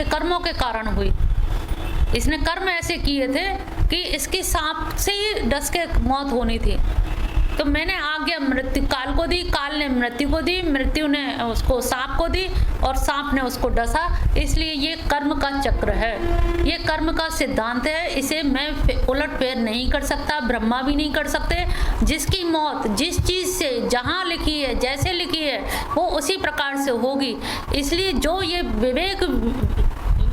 इसके कर्मों के कारण हुई। इसने कर्म ऐसे किए थे कि इसकी सांप से ही डस के मौत होनी थी। तो मैंने आज्ञा मृत्यु काल को दी, काल ने मृत्यु को दी, मृत्यु ने उसको सांप को दी और सांप ने उसको डसा। इसलिए ये कर्म का चक्र है, ये कर्म का सिद्धांत है। इसे मैं उलट फेर नहीं कर सकता, ब्रह्मा भी नहीं कर सकते। जिसकी मौत जिस चीज़ से जहाँ लिखी है, जैसे लिखी है, वो उसी प्रकार से होगी। इसलिए जो ये विवेक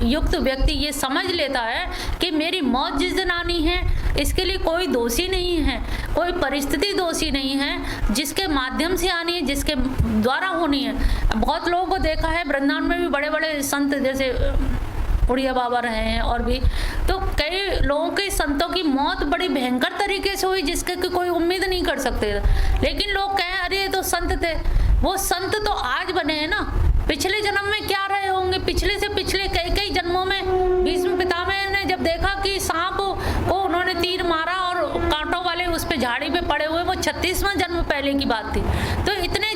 युक्त व्यक्ति ये समझ लेता है कि मेरी मौत जिस दिन आनी है, इसके लिए कोई दोषी नहीं है, कोई परिस्थिति दोषी नहीं है, जिसके माध्यम से आनी है, जिसके द्वारा होनी है। बहुत लोगों को देखा है, वृंदावन में भी बड़े बड़े संत जैसे उड़िया बाबा रहे हैं और भी, तो कई लोगों के संतों की मौत बड़ी भयंकर तरीके से हुई, जिसके कोई उम्मीद नहीं कर सकते। लेकिन लोग कहें अरे ये तो संत थे। वो संत तो आज बने हैं ना, पिछले जन्म में क्या रहे होंगे, पिछले से पिछले कई कई जन्मों में भीष्म पितामह ने जब देखा कि सांप को उन्होंने तीर मारा और कांटों वाले उस पे झाड़ी पे पड़े हुए, वो 36वां जन्म पहले की बात थी। तो इतने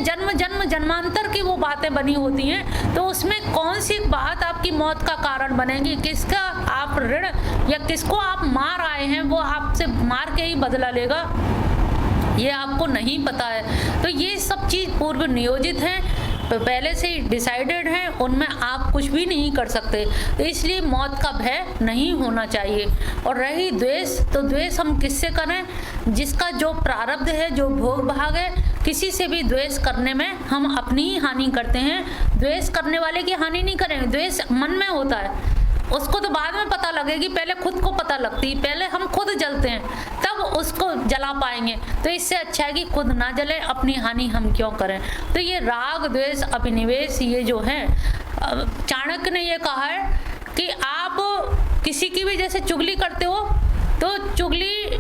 जन्मांतर की वो बातें बनी होती हैं, तो उसमें कौन सी बात आपकी मौत का कारण बनेगी? किसका आप ऋण या किसको आप मार आए हैं, वो आपसे मार के ही बदला लेगा, ये आपको नहीं पता है। तो ये सब चीज़ पूर्व नियोजित है, पहले से ही डिसाइडेड है, उनमें आप कुछ भी नहीं कर सकते। तो इसलिए मौत का भय नहीं होना चाहिए। और रही द्वेष, तो द्वेष हम किससे करें? जिसका जो प्रारब्ध है, जो भोग भाग है, किसी से भी द्वेष करने में हम अपनी ही हानि करते हैं। द्वेष करने वाले की हानि नहीं करेंगे। द्वेष मन में होता है, उसको तो बाद में पता लगेगी, पहले खुद को पता लगती है, पहले हम खुद जलते हैं तब उसको जला पाएंगे। तो इससे अच्छा है कि खुद ना जले, अपनी हानि हम क्यों करें। तो ये राग द्वेष अभिनिवेश ये जो है, चाणक्य ने ये कहा है कि आप किसी की भी जैसे चुगली करते हो, तो चुगली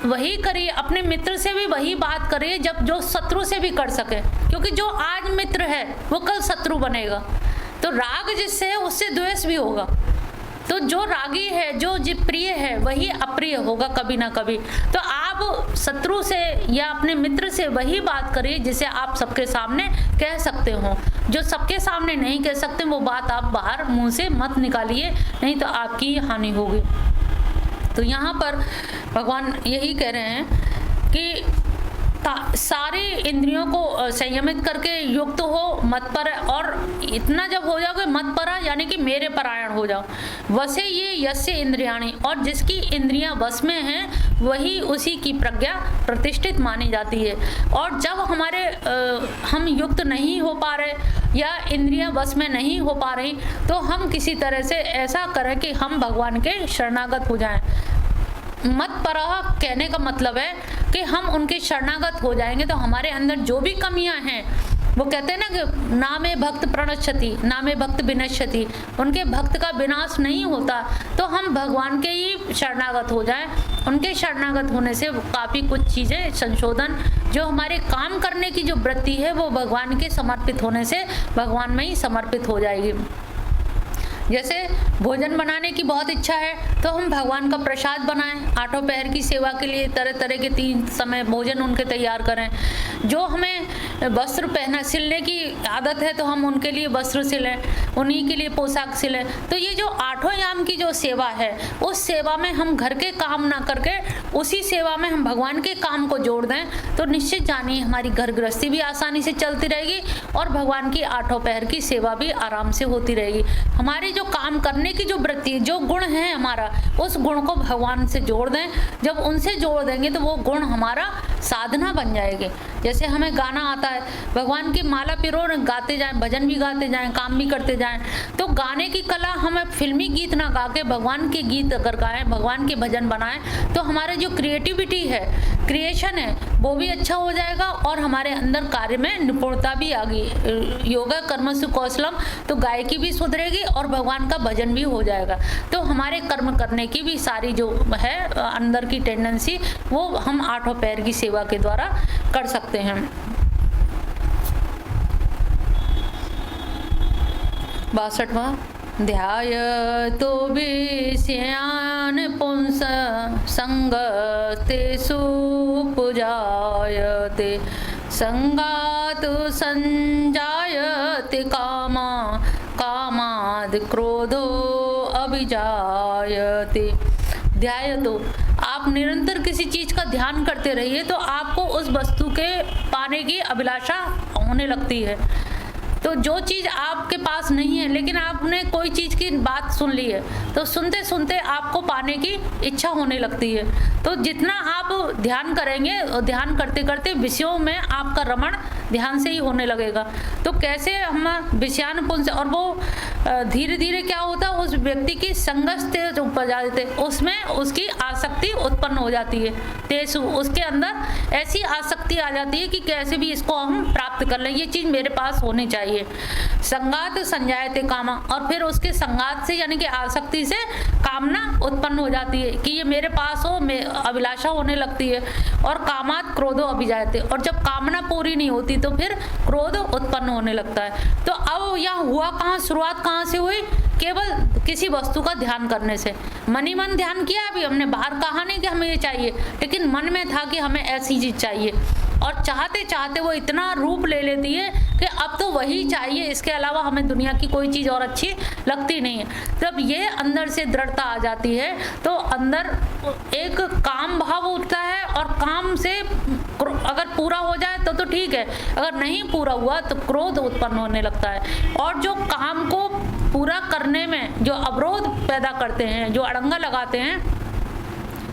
वही करिए, अपने मित्र से भी वही बात करिए जब जो शत्रु से भी कर सके, क्योंकि जो आज मित्र है वो कल शत्रु बनेगा। तो राग जिससे है उससे द्वेष भी होगा। तो जो रागी है, जो प्रिय है, वही अप्रिय होगा कभी ना कभी। तो आप शत्रु से या अपने मित्र से वही बात करिए जिसे आप सबके सामने कह सकते हो। जो सबके सामने नहीं कह सकते वो बात आप बाहर मुंह से मत निकालिए, नहीं तो आपकी हानि होगी। तो यहाँ पर भगवान यही कह रहे हैं कि सारी इंद्रियों को संयमित करके युक्त हो मत पर, और इतना जब हो जाओगे मत परा यानी कि मेरे परायण हो जाओ। वसे ये यस्य इंद्रियाणि, और जिसकी इंद्रियां वश में हैं वही उसी की प्रज्ञा प्रतिष्ठित मानी जाती है। और जब हमारे हम युक्त नहीं हो पा रहे या इंद्रियां वश में नहीं हो पा रही, तो हम किसी तरह से ऐसा करें कि हम भगवान के शरणागत हो जाएं। मत परह कहने का मतलब है कि हम उनके शरणागत हो जाएंगे तो हमारे अंदर जो भी कमियां हैं, वो कहते हैं ना कि नामे भक्त प्रणश्यति नामे भक्त विनश्यति, उनके भक्त का विनाश नहीं होता। तो हम भगवान के ही शरणागत हो जाएं। उनके शरणागत होने से काफ़ी कुछ चीज़ें संशोधन, जो हमारे काम करने की जो वृत्ति है वो भगवान के समर्पित होने से भगवान में ही समर्पित हो जाएगी। जैसे भोजन बनाने की बहुत इच्छा है तो हम भगवान का प्रसाद बनाएं, आठों पहर की सेवा के लिए तरह तरह के 3 समय भोजन उनके तैयार करें। जो हमें वस्त्र पहना सिलने की आदत है तो हम उनके लिए वस्त्र सिलें, उन्हीं के लिए पोशाक सिलें। तो ये जो आठों याम की जो सेवा है, उस सेवा में हम घर के काम ना करके उसी सेवा में हम भगवान के काम को जोड़ दें, तो निश्चित जानिए हमारी घर गृहस्थी भी आसानी से चलती रहेगी और भगवान की आठों पहर की सेवा भी आराम से होती रहेगी। हमारी जो काम करने की जो वृत्ति, जो गुण है हमारा, उस गुण को भगवान से जोड़ दें। जब उनसे जोड़ देंगे तो वो गुण हमारा साधना बन जाएगी। जैसे हमें गाना आता है, भगवान की माला पिरो गाते जाएं, भजन भी गाते जाएं, काम भी करते जाएं। तो गाने की कला, हमें फिल्मी गीत ना गा के भगवान के गीत अगर गाएं, भगवान के भजन बनाएं, तो हमारे जो क्रिएटिविटी है, क्रिएशन है, वो भी अच्छा हो जाएगा और हमारे अंदर कार्य में निपुणता भी आ गई। योगा कर्मसु कौशलम, तो गायकी भी सुधरेगी और भगवान का भजन भी हो जाएगा। तो हमारे कर्म करने की भी सारी जो है अंदर की टेंडेंसी, वो हम आठों पैर की सेवा के द्वारा कर सकते हैं। 62वां ध्यायतो विषयान् पुंस संगतेषु पूजायते संगात् संजायते कामा संगाद क्रोधो अभिजायते। ध्यायतो, आप निरंतर किसी चीज का ध्यान करते रहिए तो आपको उस वस्तु के पाने की अभिलाषा होने लगती है। तो जो चीज़ आपके पास नहीं है लेकिन आपने कोई चीज़ की बात सुन ली है तो सुनते सुनते आपको पाने की इच्छा होने लगती है। तो जितना आप ध्यान करेंगे और ध्यान करते करते विषयों में आपका रमण ध्यान से ही होने लगेगा। तो कैसे हम विषयानुपुंज, और वो धीरे धीरे क्या होता है, उस व्यक्ति की संगत जो उपजा देते उसमें उसकी आसक्ति उत्पन्न हो जाती है। तेसु, उसके अंदर ऐसी आसक्ति आ जाती है कि कैसे भी इसको हम प्राप्त कर लें, ये चीज़ मेरे पास होनी चाहिए। संगात संजायते कामा, और फिर उसके संगात से यानी कि आसक्ति से कामना उत्पन्न हो जाती है कि ये मेरे पास हो, अभिलाषा होने लगती है। और कामात क्रोधो अभिजायते, और जब कामना पूरी नहीं होती तो फिर क्रोध उत्पन्न होने लगता है। तो अब यहाँ हुआ कहाँ, शुरुआत कहाँ से हुई? केवल किसी वस्तु का ध्यान करने से। मन ही मन ध्यान किया, अभी हमने बाहर कहा नहीं कि हमें ये चाहिए, लेकिन मन में था कि हमें ऐसी चीज चाहिए, और चाहते चाहते वो इतना रूप ले लेती है कि अब तो वही चाहिए, इसके अलावा हमें दुनिया की कोई चीज़ और अच्छी लगती नहीं है। जब ये अंदर से दृढ़ता आ जाती है तो अंदर एक काम भाव उठता है, और काम से अगर पूरा हो जाए तो ठीक है, अगर नहीं पूरा हुआ तो क्रोध उत्पन्न होने लगता है। और जो काम को पूरा करने में जो अवरोध पैदा करते हैं, जो अड़ंगा लगाते हैं,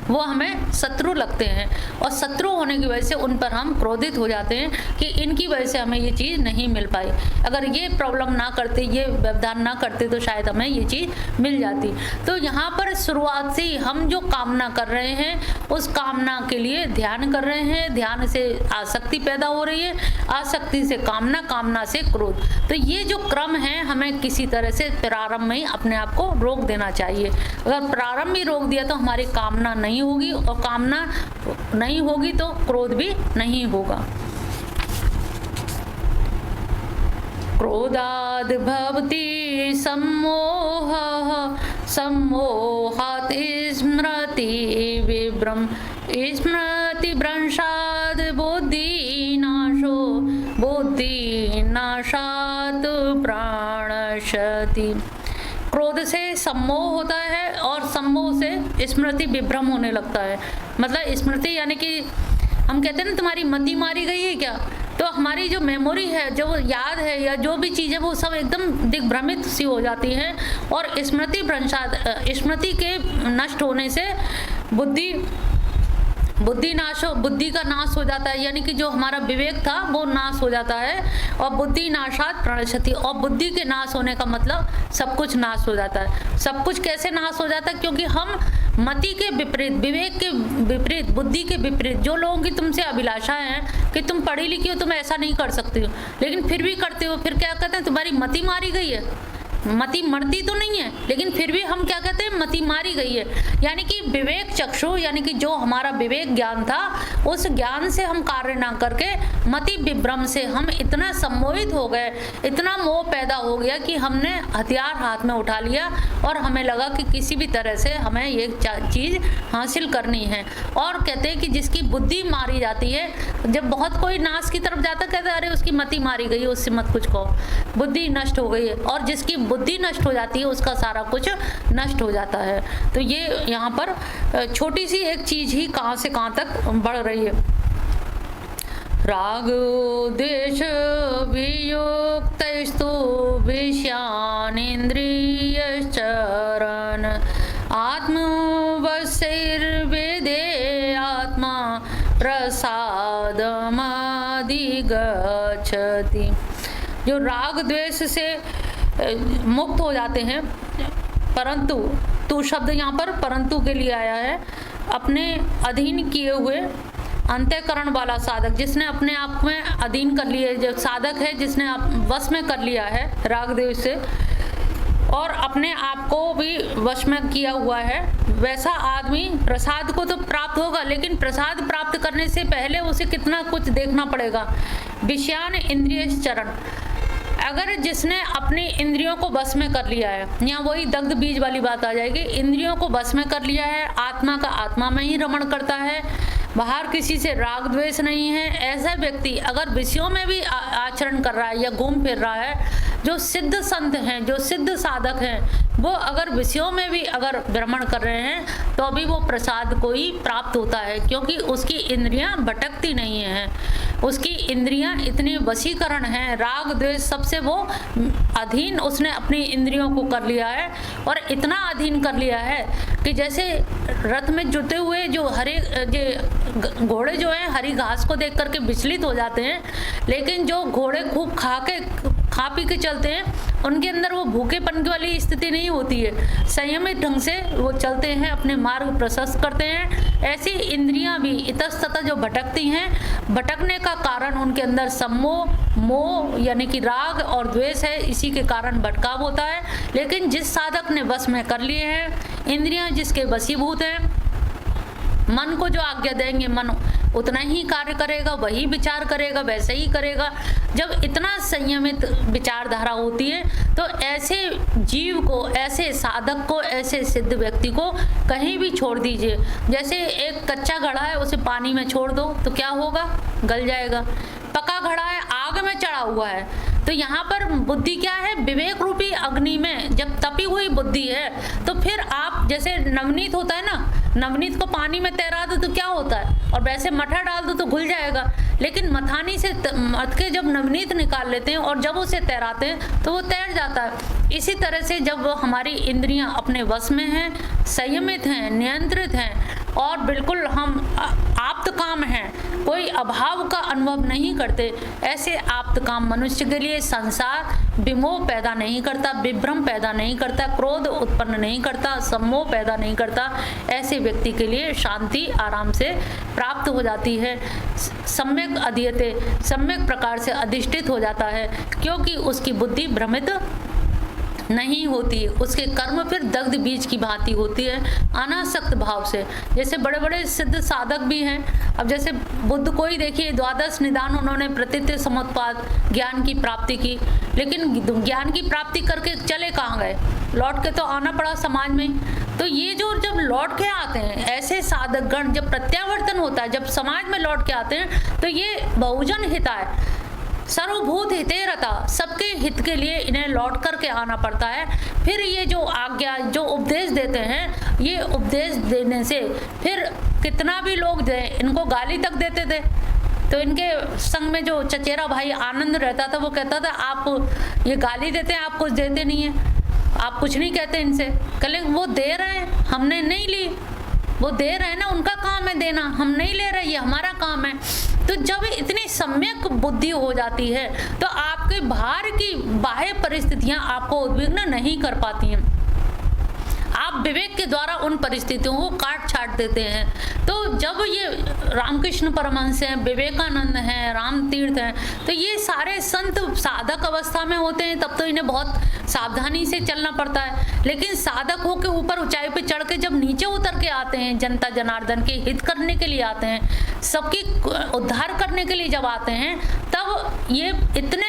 वो हमें शत्रु लगते हैं, और शत्रु होने की वजह से उन पर हम क्रोधित हो जाते हैं कि इनकी वजह से हमें ये चीज़ नहीं मिल पाई। अगर ये प्रॉब्लम ना करते, ये व्यवधान ना करते तो शायद हमें ये चीज़ मिल जाती। तो यहाँ पर शुरुआत से ही हम जो कामना कर रहे हैं उस कामना के लिए ध्यान कर रहे हैं, ध्यान से आसक्ति पैदा हो रही है, आसक्ति से कामना, कामना से क्रोध। तो ये जो क्रम है हमें किसी तरह से प्रारंभ में ही अपने आप को रोक देना चाहिए। अगर प्रारंभ में रोक दिया तो हमारी कामना नहीं होगी, और कामना नहीं होगी तो क्रोध भी नहीं होगा। क्रोधाद् भवति सम्मोहः, सम्मोहात् स्मृति विभ्रम, स्मृति भ्रंशात् बुद्धिनाशो, बुद्धिनाशात् प्राणशति। क्रोध से सम्मोह होता है, और सम्मोह से स्मृति विभ्रम होने लगता है। मतलब स्मृति यानी कि हम कहते हैं ना तुम्हारी मति मारी गई है क्या, तो हमारी जो मेमोरी है, जो याद है या जो भी चीज़ है वो सब एकदम दिग्भ्रमित सी हो जाती है। और स्मृति भ्रंशात, स्मृति के नष्ट होने से बुद्धि नाश हो, बुद्धि का नाश हो जाता है, यानी कि जो हमारा विवेक था वो नाश हो जाता है। और बुद्धि नाशात प्रणशति, और बुद्धि के नाश होने का मतलब सब कुछ नाश हो जाता है। सब कुछ कैसे नाश हो जाता है? क्योंकि हम मति के विपरीत, विवेक के विपरीत, बुद्धि के विपरीत, जो लोगों की तुमसे अभिलाषा है कि तुम पढ़ी लिखी हो, तुम ऐसा नहीं कर सकती हो, लेकिन फिर भी करते हो, फिर क्या कहते हैं तुम्हारी मति मारी गई है। मति मरती तो नहीं है, लेकिन फिर भी हम क्या कहते हैं, मति मारी गई है। यानी कि विवेक चक्षु, यानी कि जो हमारा विवेक ज्ञान था, उस ज्ञान से हम कार्य ना करके मति विभ्रम से हम इतना सम्मोहित हो गए, इतना मोह पैदा हो गया कि हमने हथियार हाथ में उठा लिया, और हमें लगा कि किसी भी तरह से हमें ये चीज़ हासिल करनी है। और कहते हैं कि जिसकी बुद्धि मारी जाती है, जब बहुत कोई नाश की तरफ जाता, कहते अरे उसकी मति मारी गई है, उससे मत कुछ कहो, बुद्धि नष्ट हो गई है। और जिसकी बुद्धि नष्ट हो जाती है उसका सारा कुछ नष्ट हो जाता है। तो ये यहाँ पर छोटी सी एक चीज ही कहाँ से कहाँ तक बढ़ रही है। राग द्वेष वियुक्तस्तु विषयान् इंद्रियश्चरन् आत्मवशैर्वेदे आत्मा प्रसादमधिगच्छति। जो राग द्वेष से मुक्त हो जाते हैं, परंतु तू शब्द यहाँ पर परंतु के लिए आया है, अपने अधीन किए हुए अंतःकरण वाला साधक, जिसने अपने आप में अधीन कर लिए, जो साधक है जिसने वश में कर लिया है राग द्वेष से, और अपने आप को भी वश में किया हुआ है, वैसा आदमी प्रसाद को तो प्राप्त होगा, लेकिन प्रसाद प्राप्त करने से पहले उसे कितना कुछ देखना पड़ेगा। विषयान इंद्रिय चरण, अगर जिसने अपनी इंद्रियों को बस में कर लिया है, यहाँ वही दग्ध बीज वाली बात आ जाएगी, इंद्रियों को बस में कर लिया है, आत्मा का आत्मा में ही रमण करता है, बाहर किसी से राग द्वेष नहीं है, ऐसा व्यक्ति अगर विषयों में भी आ आचरण कर रहा है या घूम फिर रहा है, जो सिद्ध संत हैं, जो सिद्ध साधक हैं, वो अगर विषयों में भी अगर भ्रमण कर रहे हैं तो अभी वो प्रसाद को ही प्राप्त होता है, क्योंकि उसकी इंद्रियां भटकती नहीं हैं, उसकी इंद्रियां इतनी वशीकरण हैं, राग द्वेष सबसे वो अधीन उसने अपनी इंद्रियों को कर लिया है, और इतना अधीन कर लिया है कि जैसे रथ में जुटे हुए जो हरे घोड़े जो हैं हरी घास को देख करके विचलित हो जाते हैं, लेकिन जो घोड़े खूब खा पी के चलते हैं उनके अंदर वो भूखेपन की वाली स्थिति नहीं होती है, संयमित ढंग से वो चलते हैं, अपने मार्ग प्रशस्त करते हैं। ऐसी इंद्रियां भी इतस्ततः जो भटकती हैं, भटकने का कारण उनके अंदर सम्मोह मोह यानी कि राग और द्वेष है, इसी के कारण भटकाव होता है। लेकिन जिस साधक ने वश में कर लिए हैं, इंद्रियां जिसके वशीभूत हैं, मन को जो आज्ञा देंगे मन उतना ही कार्य करेगा, वही विचार करेगा, वैसे ही करेगा। जब इतना संयमित विचारधारा होती है तो ऐसे जीव को, ऐसे साधक को, ऐसे सिद्ध व्यक्ति को कहीं भी छोड़ दीजिए। जैसे एक कच्चा घड़ा है, उसे पानी में छोड़ दो तो क्या होगा? गल जाएगा। पका घड़ा है, आग में चढ़ा हुआ है, तो यहाँ पर बुद्धि क्या है? विवेक रूपी अग्नि में जब तपी हुई बुद्धि है तो फिर आप जैसे नवनीत होता है ना, नवनीत को पानी में तैरा दो तो क्या होता है, और वैसे मठा डाल दो तो घुल जाएगा, लेकिन मथानी से मथ के जब नवनीत निकाल लेते हैं और जब उसे तैराते हैं तो वो तैर जाता है। इसी तरह से जब हमारी इंद्रियां अपने वश में हैं, संयमित हैं, नियंत्रित हैं और बिल्कुल हम आप्त काम हैं, कोई अभाव का अनुभव नहीं करते, ऐसे आप्त काम मनुष्य के लिए संसार विमोह पैदा नहीं करता, विभ्रम पैदा नहीं करता, क्रोध उत्पन्न नहीं करता, सम्मोह पैदा नहीं करता। ऐसे व्यक्ति के लिए शांति आराम से प्राप्त हो जाती है, सम्यक अधीयते, सम्यक प्रकार से अधिष्ठित हो जाता है, क्योंकि उसकी बुद्धि भ्रमित नहीं होती, उसके कर्म फिर दग्ध बीज की भांति होती है, अनासक्त भाव से। जैसे बड़े बड़े सिद्ध साधक भी हैं, अब जैसे बुद्ध को ही देखिए, 12 निदान उन्होंने प्रतीत्य समुत्पाद ज्ञान की प्राप्ति की, लेकिन ज्ञान की प्राप्ति करके चले कहाँ गए? लौट के तो आना पड़ा समाज में। तो ये जो जब लौट के आते हैं ऐसे साधक गण, जब प्रत्यावर्तन होता है, जब समाज में लौट के आते हैं, तो ये बहुजन हिताय सर्वभूत हिते रता, सबके हित के लिए इन्हें लौट करके आना पड़ता है। फिर ये जो आज्ञा, जो उपदेश देते हैं, ये उपदेश देने से फिर कितना भी लोग दें, इनको गाली तक देते थे। तो इनके संग में जो चचेरा भाई आनंद रहता था, वो कहता था आप ये गाली देते हैं, आप कुछ देते नहीं है, आप कुछ नहीं कहते इनसे। कल वो दे रहे हैं, हमने नहीं ली, वो दे रहे हैं ना, उनका काम है देना, हम नहीं ले रहे, ये हमारा काम है। तो जब इतनी सम्यक बुद्धि हो जाती है तो आपके बाहर की बाह्य परिस्थितियां आपको उद्विग्न नहीं कर पाती हैं, आप विवेक के द्वारा उन परिस्थितियों को काट छाट देते हैं। तो जब ये रामकृष्ण परमहंस हैं, विवेकानंद हैं, राम तीर्थ हैं, तो ये सारे संत साधक अवस्था में होते हैं, तब तो इन्हें बहुत सावधानी से चलना पड़ता है। लेकिन साधक हो के ऊपर ऊंचाई पे चढ़ के जब नीचे उतर के आते हैं, जनता जनार्दन के हित करने के लिए आते हैं, सबकी उद्धार करने के लिए जब आते हैं, तब ये इतने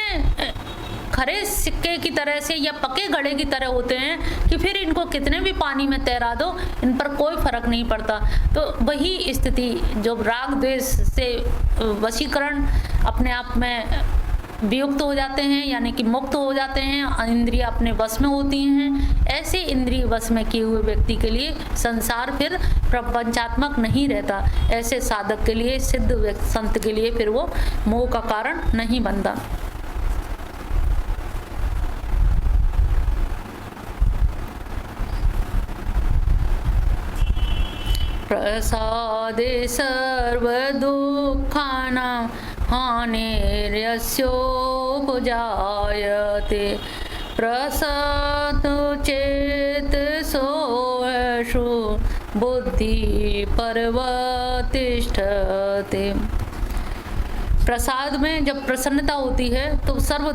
खरे सिक्के की तरह से या पके घड़े की तरह होते हैं कि फिर इनको कितने भी पानी में तैरा दो, इन पर कोई फर्क नहीं पड़ता। तो वही स्थिति जो राग द्वेष से वशीकरण अपने आप में वियुक्त हो जाते हैं, यानी कि मुक्त हो जाते हैं, इंद्रियां अपने वश में होती हैं, ऐसे इंद्रिय वश में किए हुए व्यक्ति के लिए संसार फिर प्रपंचात्मक नहीं रहता। ऐसे साधक के लिए, सिद्ध संत के लिए फिर वो मोह का कारण नहीं बनता। प्रसादे सर्वदुःखानां हानिर्यस्योपजायते, प्रसादो चेतसोऽशु बुद्धिपर्वतिष्ठते। प्रसाद में जब प्रसन्नता होती है तो सब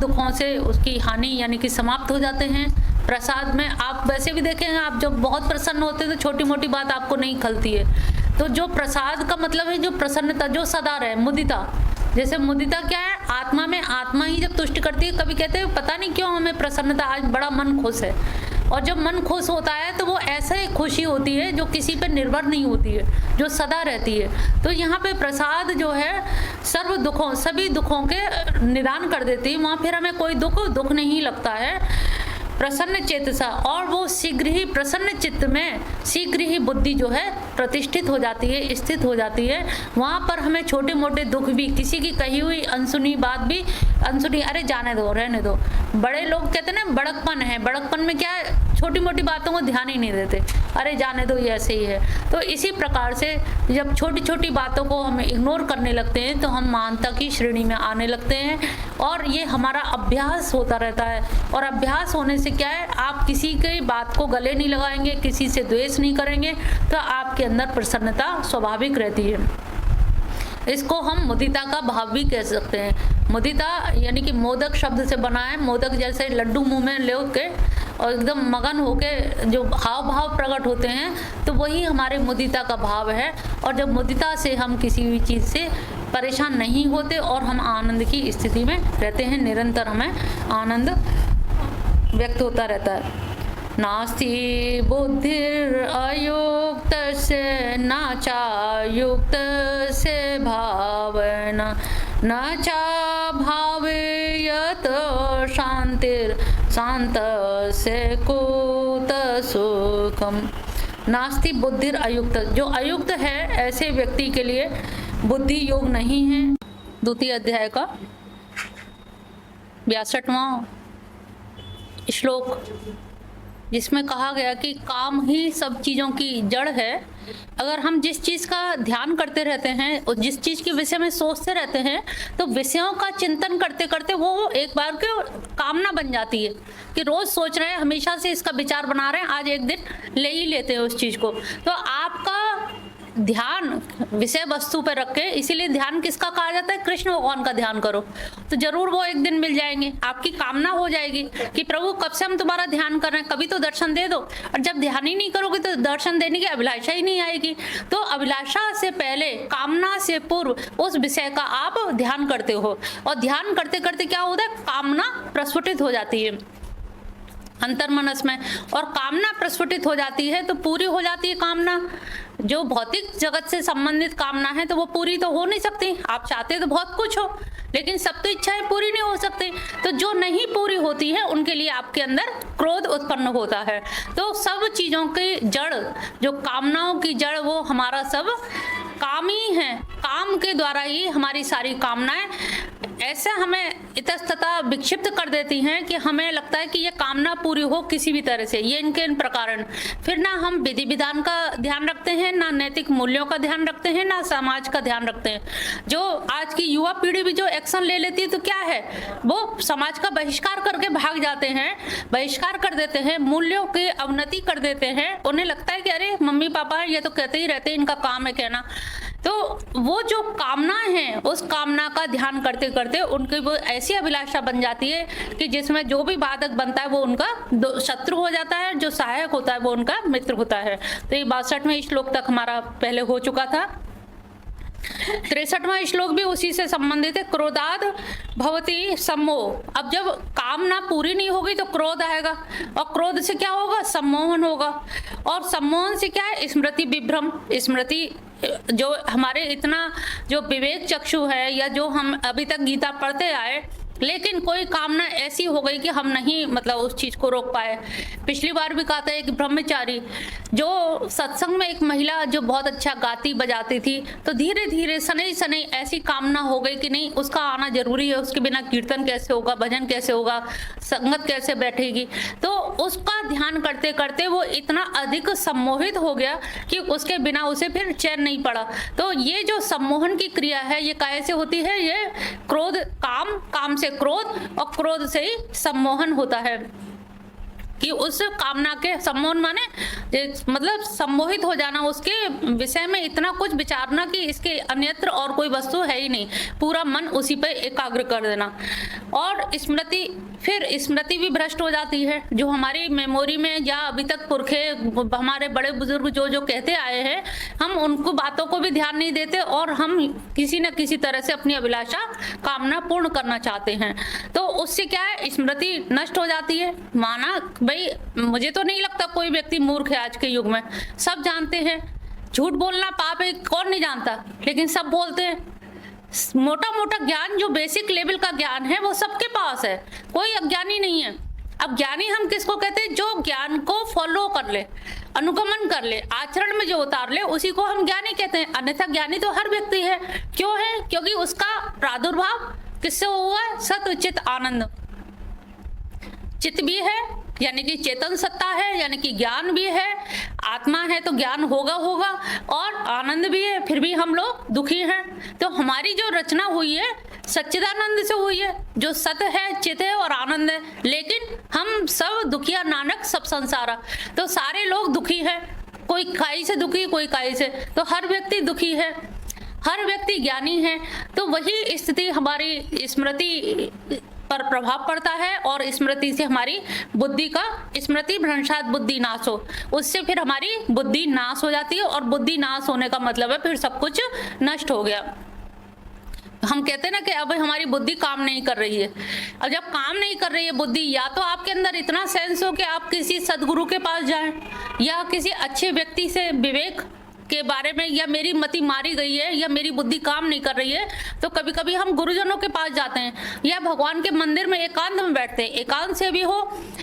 दुखों से उसकी हानि यानी कि समाप्त हो जाते हैं। प्रसाद में आप वैसे भी देखें, आप जब बहुत प्रसन्न होते हैं तो छोटी मोटी बात आपको नहीं खलती है। तो जो प्रसाद का मतलब है जो प्रसन्नता, जो सदा रहे, मुदिता। जैसे मुदिता क्या है? आत्मा में आत्मा ही जब तुष्टि करती है। कभी कहते हैं पता नहीं क्यों हमें प्रसन्नता, आज बड़ा मन खुश है, और जब मन खुश होता है तो वो ऐसा ही खुशी होती है जो किसी पर निर्भर नहीं होती है, जो सदा रहती है। तो यहाँ पे प्रसाद जो है सर्व दुखों, सभी दुखों के निदान कर देती है। वहाँ फिर हमें कोई दुख नहीं लगता है। प्रसन्न चेतसा, और वो शीघ्र ही प्रसन्न चित्त में शीघ्र ही बुद्धि जो है प्रतिष्ठित हो जाती है, स्थित हो जाती है। वहाँ पर हमें छोटे मोटे दुख भी, किसी की कही हुई अनसुनी बात भी, अनसुनी अरे जाने दो, रहने दो। बड़े लोग कहते हैं ना बड़कपन है, बड़कपन में क्या है, छोटी मोटी बातों को ध्यान ही नहीं देते, अरे जाने दो ये ऐसे ही है। तो इसी प्रकार से जब छोटी छोटी बातों को हम इग्नोर करने लगते हैं तो हम महानता की श्रेणी में आने लगते हैं, और ये हमारा अभ्यास होता रहता है। और अभ्यास होने से क्या है, आप किसी की बात को गले नहीं लगाएंगे, किसी से द्वेष नहीं करेंगे, तो आपके अंदर प्रसन्नता स्वाभाविक रहती है। इसको हम मुदिता का भाव भी कह सकते हैं। मुदिता यानी कि मोदक शब्द से बना है। मोदक जैसे लड्डू मुंह में ले के और एकदम मगन होके जो हाव भाव प्रकट होते हैं, तो वही हमारे मुदिता का भाव है। और जब मुदिता से हम किसी भी चीज़ से परेशान नहीं होते और हम आनंद की स्थिति में रहते हैं, निरंतर हमें आनंद व्यक्त होता रहता है। नास्ति बुद्धिर अयुक्त से न चायुक्त से भावना, न चा भावयत शांतिर शांत से कुत सुखम। नास्ति बुद्धिर अयुक्त, जो अयुक्त है ऐसे व्यक्ति के लिए बुद्धि योग नहीं है। द्वितीय अध्याय का 62वां श्लोक, जिसमें कहा गया कि काम ही सब चीज़ों की जड़ है। अगर हम जिस चीज़ का ध्यान करते रहते हैं और जिस चीज़ के विषय में सोचते रहते हैं, तो विषयों का चिंतन करते करते वो एक बार के कामना बन जाती है कि रोज़ सोच रहे हैं, हमेशा से इसका विचार बना रहे हैं, आज एक दिन ले ही लेते हैं उस चीज़ को। तो आपका ध्यान विषय वस्तु पर रख के, इसीलिए ध्यान किसका कहा जाता है, कृष्ण भगवान का ध्यान करो तो जरूर वो एक दिन मिल जाएंगे। आपकी कामना हो जाएगी कि प्रभु कब से हम तुम्हारा ध्यान कर रहे हैं, कभी तो दर्शन दे दो। और जब ध्यान ही नहीं करोगे तो दर्शन देने की अभिलाषा ही नहीं आएगी। तो अभिलाषा से पहले, कामना से पूर्व उस विषय का आप ध्यान करते हो, और ध्यान करते करते क्या होता है, कामना प्रस्फुटित हो जाती है अंतर्मनस में, और कामना प्रस्फुटित हो जाती है तो पूरी हो जाती है कामना। जो भौतिक जगत से संबंधित कामना है तो वो पूरी तो हो नहीं सकती। आप चाहते तो बहुत कुछ हो, लेकिन सब तो इच्छाएं पूरी नहीं हो सकती। तो जो नहीं पूरी होती है उनके लिए आपके अंदर क्रोध उत्पन्न होता है। तो सब चीज़ों की जड़, जो कामनाओं की जड़, वो हमारा सब काम ही है। काम के द्वारा ही हमारी सारी कामनाएं ऐसे हमें इतस्तता विक्षिप्त कर देती हैं कि हमें लगता है कि ये कामना पूरी हो किसी भी तरह से, ये इनके इन प्रकार। फिर ना हम विधि विधान का ध्यान रखते हैं, ना नैतिक मूल्यों का ध्यान रखते हैं, ना समाज का ध्यान रखते हैं। जो आज की युवा पीढ़ी भी जो एक्शन ले लेती है तो क्या है, वो समाज का बहिष्कार करके भाग जाते हैं, बहिष्कार कर देते हैं, मूल्यों की अवनति कर देते हैं। उन्हें लगता है कि अरे मम्मी पापा ये तो कहते ही रहते हैं, इनका काम है कहना। तो वो जो कामना है, उस कामना का ध्यान करते करते उनकी वो ऐसी अभिलाषा बन जाती है कि जिसमें जो भी बाधक बनता है वो उनका शत्रु हो जाता है, जो सहायक होता है वो उनका मित्र होता है। तो ये 62वें श्लोक तक हमारा पहले हो चुका था। 63वां श्लोक भी उसी से संबंधित है। क्रोधाद भवति सम्मोह। अब जब कामना पूरी नहीं होगी तो क्रोध आएगा, और क्रोध से क्या होगा, सम्मोहन होगा, और सम्मोहन से क्या है, स्मृति विभ्रम। स्मृति जो हमारे इतना जो विवेक चक्षु है, या जो हम अभी तक गीता पढ़ते आए, लेकिन कोई कामना ऐसी हो गई कि हम नहीं मतलब उस चीज को रोक पाए। पिछली बार भी कहा था एक ब्रह्मचारी, जो सत्संग में एक महिला जो बहुत अच्छा गाती बजाती थी, तो धीरे धीरे सनई सनई ऐसी कामना हो गई कि नहीं उसका आना जरूरी है, उसके बिना कीर्तन कैसे होगा, भजन कैसे होगा, संगत कैसे बैठेगी। तो उसका ध्यान करते करते वो इतना अधिक सम्मोहित हो गया कि उसके बिना उसे फिर चैन नहीं पड़ा। तो ये जो सम्मोहन की क्रिया है ये कैसे होती है, ये क्रोध, काम से क्रोध, और क्रोध से ही सम्मोहन होता है कि उस कामना के सम्मोहन माने मतलब सम्मोहित हो जाना, उसके विषय में इतना कुछ विचारना कि इसके अन्यत्र और कोई वस्तु है ही नहीं, पूरा मन उसी पे एकाग्र कर देना। और स्मृति, फिर स्मृति भी भ्रष्ट हो जाती है। जो हमारी मेमोरी में या अभी तक पुरखे हमारे बड़े बुजुर्ग जो जो कहते आए हैं, हम उनको बातों को भी ध्यान नहीं देते, और हम किसी न किसी तरह से अपनी अभिलाषा कामना पूर्ण करना चाहते हैं। तो उससे क्या है, स्मृति नष्ट हो जाती है। माना भाई मुझे तो नहीं लगता कोई व्यक्ति मूर्ख है आज के युग में, सब जानते हैं झूठ बोलना पाप है, कौन नहीं जानता, लेकिन सब बोलते हैं। मोटा मोटा ज्ञान जो बेसिक लेवल का ज्ञान है वो सबके पास है, कोई अज्ञानी नहीं है। अब ज्ञानी हम किसको कहते हैं? जो ज्ञान को फॉलो कर ले, अनुगमन कर ले, आचरण में जो उतार ले, उसी को हम ज्ञानी कहते हैं। अन्यथा ज्ञानी तो हर व्यक्ति है। क्यों है? क्योंकि उसका प्रादुर्भाव किससे हुआ है? सत्व चित आनंद। चित्त भी है यानी कि चेतन सत्ता है, यानी कि ज्ञान भी है, आत्मा है तो ज्ञान होगा, और आनंद भी है, फिर भी हम लोग दुखी हैं। तो हमारी जो रचना हुई है सच्चिदानंद से हुई है, जो सत्य है, चित है और आनंद है, लेकिन हम सब दुखिया नानक सब संसारा। तो सारे लोग दुखी हैं, कोई काई से दुखी, कोई काई से, तो हर व्यक्ति दुखी है, हर व्यक्ति ज्ञानी है। तो वही स्थिति हमारी स्मृति पर प्रभाव पड़ता है, और स्मृति से हमारी बुद्धि का, स्मृति भ्रंशात बुद्धि नाश हो, उससे फिर हमारी बुद्धि नाश हो जाती है, और बुद्धि नाश होने का मतलब है फिर सब कुछ नष्ट हो गया। हम कहते हैं ना कि अब हमारी बुद्धि काम नहीं कर रही है। अब जब काम नहीं कर रही है बुद्धि, या तो आपके अंदर इतना सेंस हो कि आप किसी सदगुरु के पास जाएं, या किसी अच्छे व्यक्ति से विवेक के बारे में, या मेरी मति मारी गई है, या मेरी बुद्धि काम नहीं कर रही है, तो कभी कभी हम गुरुजनों के पास जाते हैं, या भगवान के मंदिर में एकांत में बैठते हैं, एकांत से भी हो।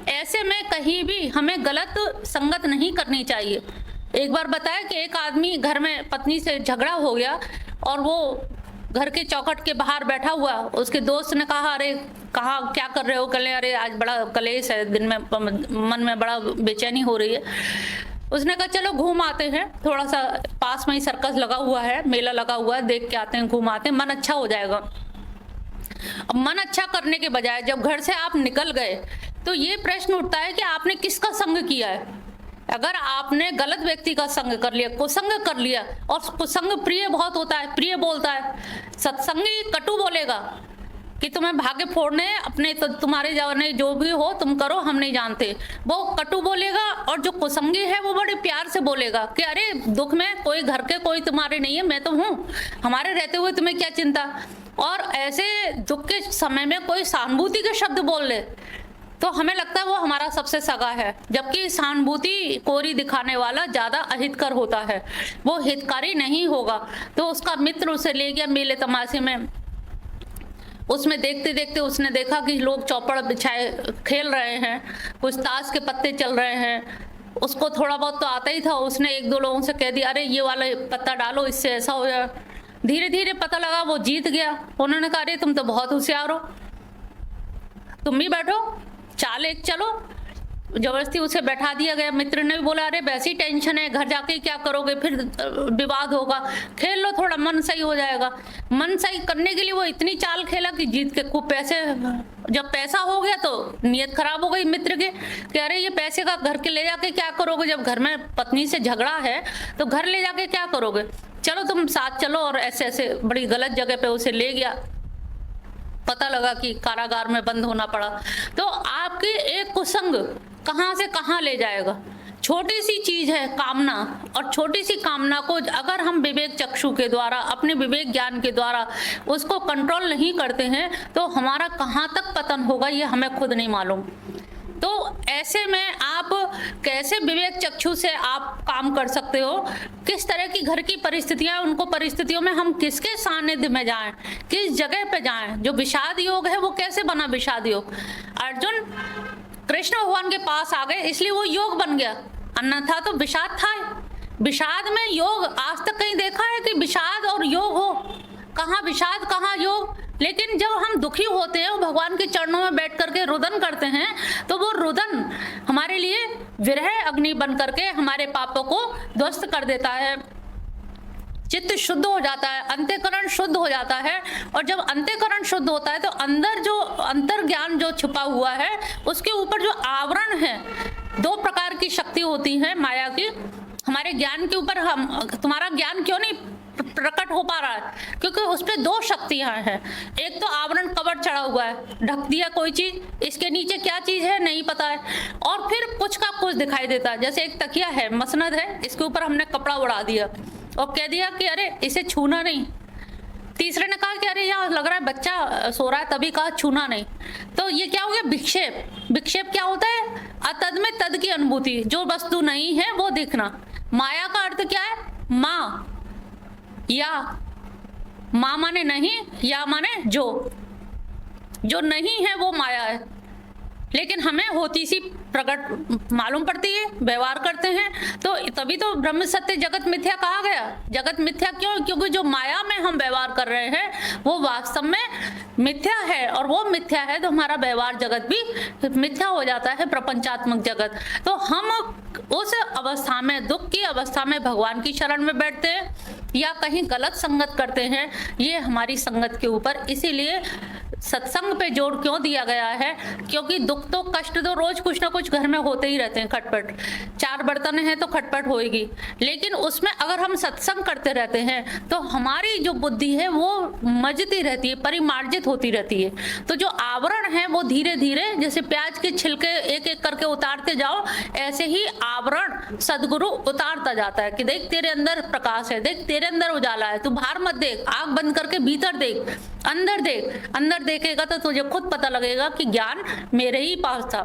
ऐसे में कहीं भी हमें गलत संगत नहीं करनी चाहिए। एक बार बताया कि एक आदमी घर में पत्नी से झगड़ा हो गया, और वो घर के चौखट के बाहर बैठा हुआ, उसके दोस्त ने कहा, अरे कहाँ क्या कर रहे हो? कल अरे आज बड़ा कलेश है, दिन में मन में बड़ा बेचैनी हो रही है। उसने कहा चलो घूम आते हैं, थोड़ा सा पास में ही सर्कस लगा हुआ है, मेला लगा हुआ है, देख के आते हैं, घूम आते हैं, मन अच्छा हो जाएगा। अब मन अच्छा करने के बजाय जब घर से आप निकल गए तो ये प्रश्न उठता है कि आपने किसका संग किया है। अगर आपने गलत व्यक्ति का संग कर लिया, कुसंग कर लिया, और कुसंग प्रिय बहुत होता है, प्रिय बोलता है, सत्संगी कटु बोलेगा कि तुम्हें भाग्य फोड़ने अपने, तो तुम्हारे जाने जो भी हो तुम करो, हम नहीं जानते, वो कटु बोलेगा। और जो कुसंगी है वो बड़े प्यार से बोलेगा कि अरे दुख में कोई घर के कोई तुम्हारे नहीं है, मैं तो हूँ, हमारे रहते हुए तुम्हें क्या चिंता। और ऐसे दुख के समय में कोई सहानुभूति के शब्द बोल ले तो हमें लगता है वो हमारा सबसे सगा है, जबकि सहानुभूति कोरी दिखाने वाला ज्यादा अहितकर होता है, वो हितकारी नहीं होगा। तो उसका मित्र उसे ले गया मेले तमाशे में, उसमें देखते देखते उसने देखा कि लोग चौपड़ बिछाए खेल रहे हैं, कुछ ताश के पत्ते चल रहे हैं। उसको थोड़ा बहुत तो आता ही था, उसने एक दो लोगों से कह दिया अरे ये वाला पत्ता डालो, इससे ऐसा हो जाए। धीरे धीरे पता लगा वो जीत गया। उन्होंने कहा अरे तुम तो बहुत होशियार हो, तुम भी बैठो, चाल एक चलो। जबरदस्ती उसे बैठा दिया गया। मित्र ने भी बोला अरे वैसी टेंशन है, घर जाके क्या करोगे, फिर विवाद होगा, खेल लो थोड़ा, मन सही हो जाएगा। मन सही करने के लिए वो इतनी चाल खेला कि जीत के खूब पैसे, जब पैसा हो गया तो नीयत खराब हो गई मित्र के कि अरे ये पैसे का घर के ले जाके क्या करोगे, जब घर में पत्नी से झगड़ा है तो घर ले जाके क्या करोगे, चलो तुम साथ चलो। और ऐसे ऐसे बड़ी गलत जगह पे उसे ले गया। पता लगा कि कारागार में बंद होना पड़ा। तो आपके एक कुसंग कहां से कहां ले जाएगा। छोटी सी चीज है कामना, और छोटी सी कामना को अगर हम विवेक चक्षु के द्वारा, अपने विवेक ज्ञान के द्वारा उसको कंट्रोल नहीं करते हैं तो हमारा कहां तक पतन होगा ये हमें खुद नहीं मालूम। तो ऐसे में आप कैसे विवेक चक्षु से आप काम कर सकते हो, किस तरह की घर की परिस्थितियां, उनको परिस्थितियों में हम किसके सानिध्य में जाएं, किस जगह पे जाएं। जो विषाद योग है वो कैसे बना विषाद योग। अर्जुन कृष्ण भगवान के पास आ गए इसलिए वो योग बन गया, अन्यथा तो विषाद था। विषाद में योग आज तक कहीं देखा है कि विषाद और योग हो, कहाँ विषाद कहाँ योग। लेकिन जब हम दुखी होते हैं भगवान के चरणों में बैठ करके रुदन करते हैं तो वो रुदन हमारे लिए विरह अग्नि बन करके हमारे पापों को ध्वस्त कर देता है। चित्त शुद्ध हो जाता है, अंतःकरण शुद्ध हो जाता है। और जब अंतःकरण शुद्ध होता है तो अंदर जो अंतर ज्ञान जो छुपा हुआ है उसके ऊपर जो आवरण है, दो प्रकार की शक्ति होती है माया की हमारे ज्ञान के ऊपर। हम तुम्हारा ज्ञान क्यों नहीं प्रकट हो पा रहा है, क्योंकि उस पर दो शक्तियां हैं। एक तो आवरण कवर चढ़ा हुआ है, ढक दिया कोई चीज, इसके नीचे क्या चीज है नहीं पता है, और फिर कुछ का कुछ दिखाई देता है। जैसे एक तकिया है, मसनद है, इसके ऊपर हमने कपड़ा उड़ा दिया और कह दिया कि अरे इसे छूना नहीं। तीसरे ने कहा कि अरे यहाँ लग रहा है बच्चा सो रहा है, तभी कहा छूना नहीं। तो ये क्या हो गया, विक्षेप। विक्षेप क्या होता है, अतद में तद की अनुभूति, जो वस्तु नहीं है वो दिखना। माया का अर्थ क्या है? माँ, या माँ माने नहीं, या माने जो नहीं है वो माया है, लेकिन हमें होती सी प्रकट मालूम पड़ती है, व्यवहार करते हैं। तो तभी तो ब्रह्म सत्य जगत मिथ्या कहा गया। जगत मिथ्या क्यों? क्योंकि जो माया में हम व्यवहार कर रहे हैं वो वास्तव में मिथ्या है, और वो मिथ्या है तो हमारा व्यवहार जगत भी मिथ्या हो जाता है, प्रपंचात्मक जगत। तो हम उस अवस्था में, दुख की अवस्था में भगवान की शरण में बैठते हैं या कहीं गलत संगत करते हैं, ये हमारी संगत के ऊपर। इसीलिए सत्संग पे जोर क्यों दिया गया है? क्योंकि दुख तो, कष्ट तो रोज कुछ ना कुछ घर में होते ही रहते हैं, खटपट। 4 बर्तन हैं तो खटपट होएगी, लेकिन उसमें अगर हम सत्संग करते रहते हैं तो हमारी जो बुद्धि है वो मजती रहती है, परिमार्जित होती रहती है। तो जो आवरण है वो धीरे धीरे, जैसे प्याज के छिलके एक एक करके उतारते जाओ, ऐसे ही आवरण सदगुरु उतारता जाता है कि देख तेरे अंदर प्रकाश है, देख तेरे अंदर उजाला है, तू बाहर मत देख, आंख बंद करके भीतर देख, अंदर देख। अंदर देखेगा तो तुझे खुद पता लगेगा कि ज्ञान मेरे ही पास था।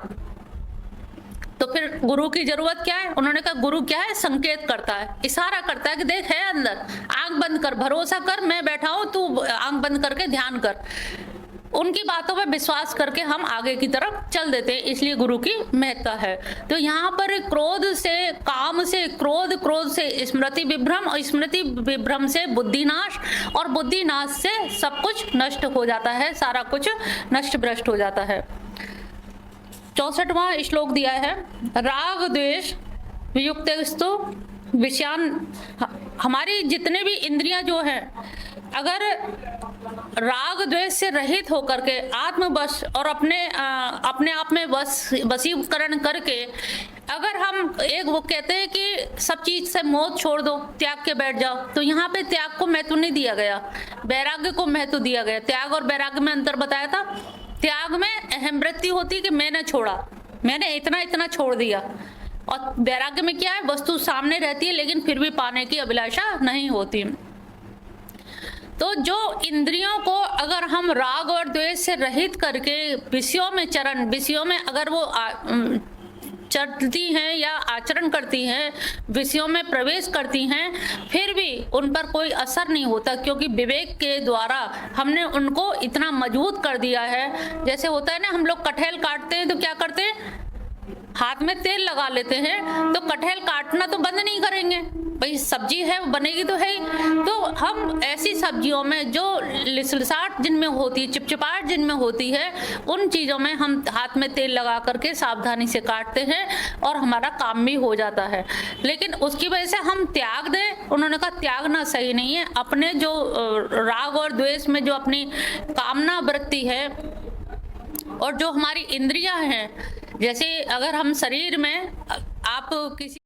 तो फिर गुरु की जरूरत क्या है? उन्होंने कहा गुरु क्या है? संकेत करता है, इशारा करता है कि देख है अंदर, आंख बंद कर, भरोसा कर, मैं बैठा हूं, तू आंख बंद करके ध्यान कर। उनकी बातों पर विश्वास करके हम आगे की तरफ चल देते हैं, इसलिए गुरु की महत्ता है। तो यहाँ पर क्रोध से, काम से क्रोध, क्रोध से स्मृति विभ्रम, और स्मृति विभ्रम से बुद्धिनाश, और बुद्धिनाश से सब कुछ नष्ट हो जाता है, सारा कुछ नष्ट भ्रष्ट हो जाता है। 64वां श्लोक दिया है, राग द्वेष वियुक्तस्तु विषयान। हमारी जितने भी इंद्रियां जो हैं, अगर राग द्वेष से रहित होकर के आत्मवश और अपने आप में वशीकरण करके, अगर हम एक, वो कहते हैं कि सब चीज से मोह छोड़ दो, त्याग के बैठ जाओ, तो यहाँ पे त्याग को महत्व नहीं दिया गया, वैराग्य को महत्व दिया गया। त्याग और वैराग्य में अंतर बताया था। त्याग में अहम वृत्ति होती है कि मैंने छोड़ा, मैंने इतना छोड़ दिया, और वैराग्य में क्या है? वस्तु सामने रहती है लेकिन फिर भी पाने की अभिलाषा नहीं होती। तो जो इंद्रियों को अगर हम राग और द्वेष से रहित करके विषयों में अगर वो चलती हैं या आचरण करती हैं, विषयों में प्रवेश करती हैं, फिर भी उन पर कोई असर नहीं होता, क्योंकि विवेक के द्वारा हमने उनको इतना मजबूत कर दिया है। जैसे होता है ना, हम लोग कटहल काटते हैं तो क्या करते हैं? हाथ में तेल लगा लेते हैं, तो कटहल काटना तो बंद नहीं करेंगे, भाई सब्जी है वो बनेगी तो है ही। तो हम ऐसी सब्जियों में जो लिसलिसाहट जिनमें होती है, चिपचिपाहट जिनमें होती है, उन चीज़ों में हम हाथ में तेल लगा करके सावधानी से काटते हैं और हमारा काम भी हो जाता है। लेकिन उसकी वजह से हम त्याग दें, उन्होंने कहा त्यागना सही नहीं है। अपने जो राग और द्वेष में जो अपनी कामना वृत्ति है और जो हमारी इंद्रियां हैं, जैसे अगर हम शरीर में आप किसी